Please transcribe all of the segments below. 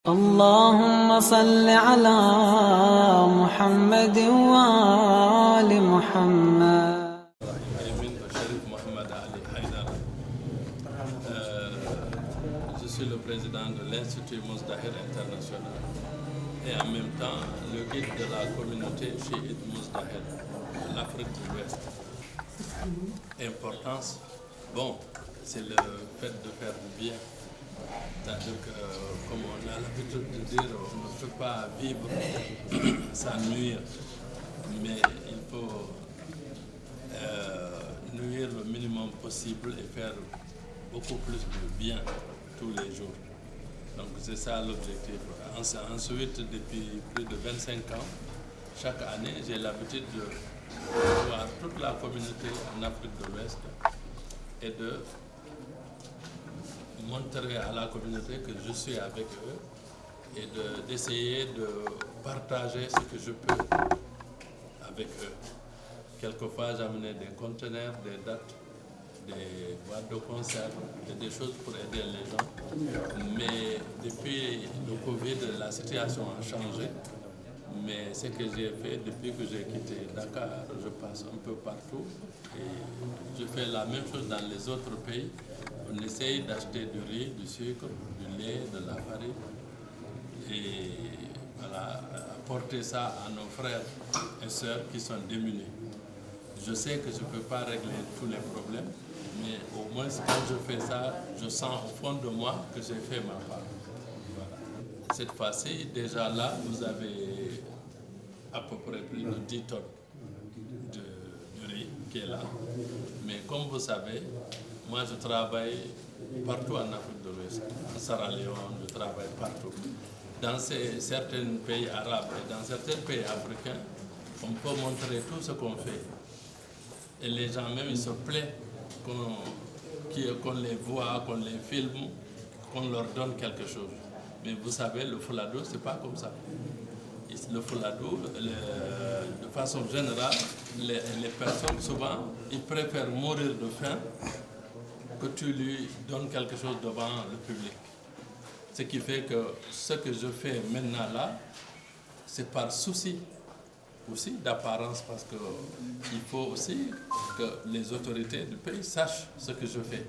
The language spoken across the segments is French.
اللهم صل على محمد وآل محمد. Je suis le président de l'Institut Mozdahir International et en même temps le guide de la communauté chiite Mozdahir, l'Afrique de l'Ouest. Importance, bon, c'est le fait de faire du bien. C'est-à-dire que, comme on a l'habitude de dire, on ne peut pas vivre sans nuire, mais il faut nuire le minimum possible et faire beaucoup plus de bien tous les jours. Donc c'est ça l'objectif. Ensuite, depuis plus de 25 ans, chaque année, j'ai l'habitude de voir toute la communauté en Afrique de l'Ouest et de montrer à la communauté que je suis avec eux et d'essayer de partager ce que je peux avec eux. Quelquefois, j'amenais des conteneurs, des dates, des boîtes de concert et des choses pour aider les gens. Mais depuis le Covid, la situation a changé. Mais ce que j'ai fait depuis que j'ai quitté Dakar, je passe un peu partout et je fais la même chose dans les autres pays. On essaye d'acheter du riz, du sucre, du lait, de la farine et voilà, apporter ça à nos frères et sœurs qui sont démunis. Je sais que je ne peux pas régler tous les problèmes, mais au moins quand je fais ça, je sens au fond de moi que j'ai fait ma part. Voilà. Cette fois-ci, déjà là, vous avez à peu près plus de 10 tonnes de riz qui est là. Mais comme vous savez, moi je travaille partout en Afrique de l'Ouest, en Sierra Leone, je travaille partout. Dans certains pays arabes et dans certains pays africains, on peut montrer tout ce qu'on fait. Et les gens même ils se plaignent qu'on les voit, qu'on les filme, qu'on leur donne quelque chose. Mais vous savez, le Fuladu, c'est pas comme ça. Le Fuladu, de façon générale, les personnes souvent, ils préfèrent mourir de faim que tu lui donnes quelque chose devant le public. Ce qui fait que ce que je fais maintenant là, c'est par souci aussi d'apparence, parce qu'il faut aussi que les autorités du pays sachent ce que je fais.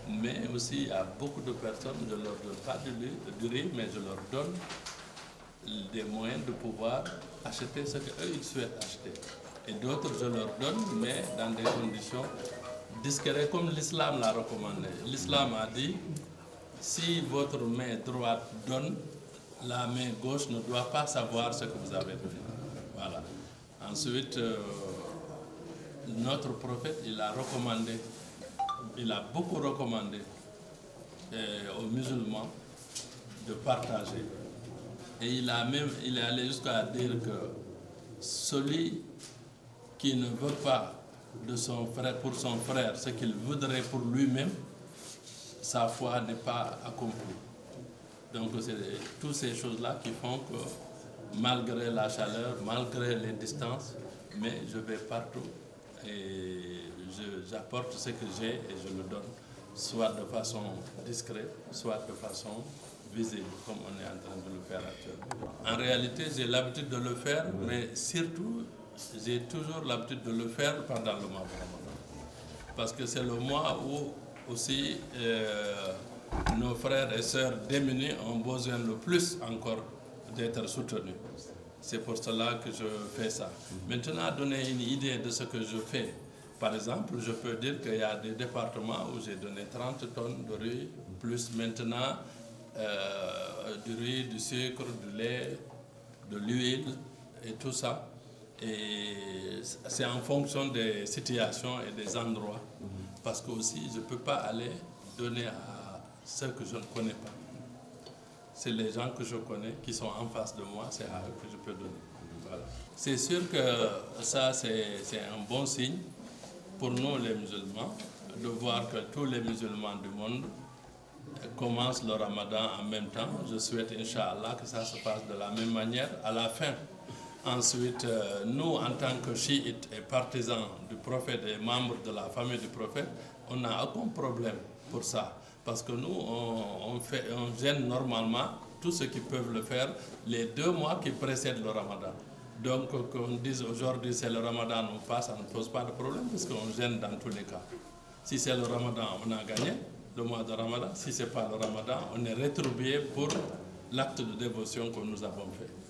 Mais aussi, à beaucoup de personnes, je ne leur donne pas du riz, mais je leur donne des moyens de pouvoir acheter ce qu'eux ils souhaitent acheter. Et d'autres, je leur donne, mais dans des conditions discrètes, comme l'islam l'a recommandé. L'islam a dit, si votre main droite donne, la main gauche ne doit pas savoir ce que vous avez donné. Voilà. Ensuite, notre prophète, il a recommandé, il a beaucoup recommandé aux musulmans de partager. Et il est allé jusqu'à dire que celui qui ne veut pas de son frère, pour son frère ce qu'il voudrait pour lui-même, sa foi n'est pas accomplie. Donc c'est toutes ces choses-là qui font que malgré la chaleur, malgré les distances, mais je vais partout et j'apporte ce que j'ai et je le donne, soit de façon discrète, soit de façon visible, comme on est en train de le faire actuellement. En réalité, j'ai l'habitude de le faire, mais surtout, j'ai toujours l'habitude de le faire pendant le mois de Ramadan. Parce que c'est le mois où aussi nos frères et sœurs démunis ont besoin le plus encore d'être soutenus. C'est pour cela que je fais ça. Maintenant, à donner une idée de ce que je fais, par exemple, je peux dire qu'il y a des départements où j'ai donné 30 tonnes de riz, plus maintenant du riz, du sucre, du lait, de l'huile et tout ça. Et c'est en fonction des situations et des endroits. Parce que aussi, je ne peux pas aller donner à ceux que je ne connais pas. C'est les gens que je connais qui sont en face de moi, c'est à eux que je peux donner. Voilà. C'est sûr que ça, c'est un bon signe pour nous les musulmans, de voir que tous les musulmans du monde commencent le ramadan en même temps. Je souhaite, Inch'Allah, que ça se passe de la même manière à la fin. Ensuite, nous, en tant que chiites et partisans du prophète et membres de la famille du prophète, on n'a aucun problème pour ça. Parce que nous, on gêne normalement tous ceux qui peuvent le faire les 2 mois qui précèdent le Ramadan. Donc qu'on dise aujourd'hui c'est le Ramadan, on passe, ça ne pose pas de problème parce qu'on gêne dans tous les cas. Si c'est le Ramadan, on a gagné le mois de Ramadan. Si ce n'est pas le Ramadan, on est rétribué pour l'acte de dévotion que nous avons fait.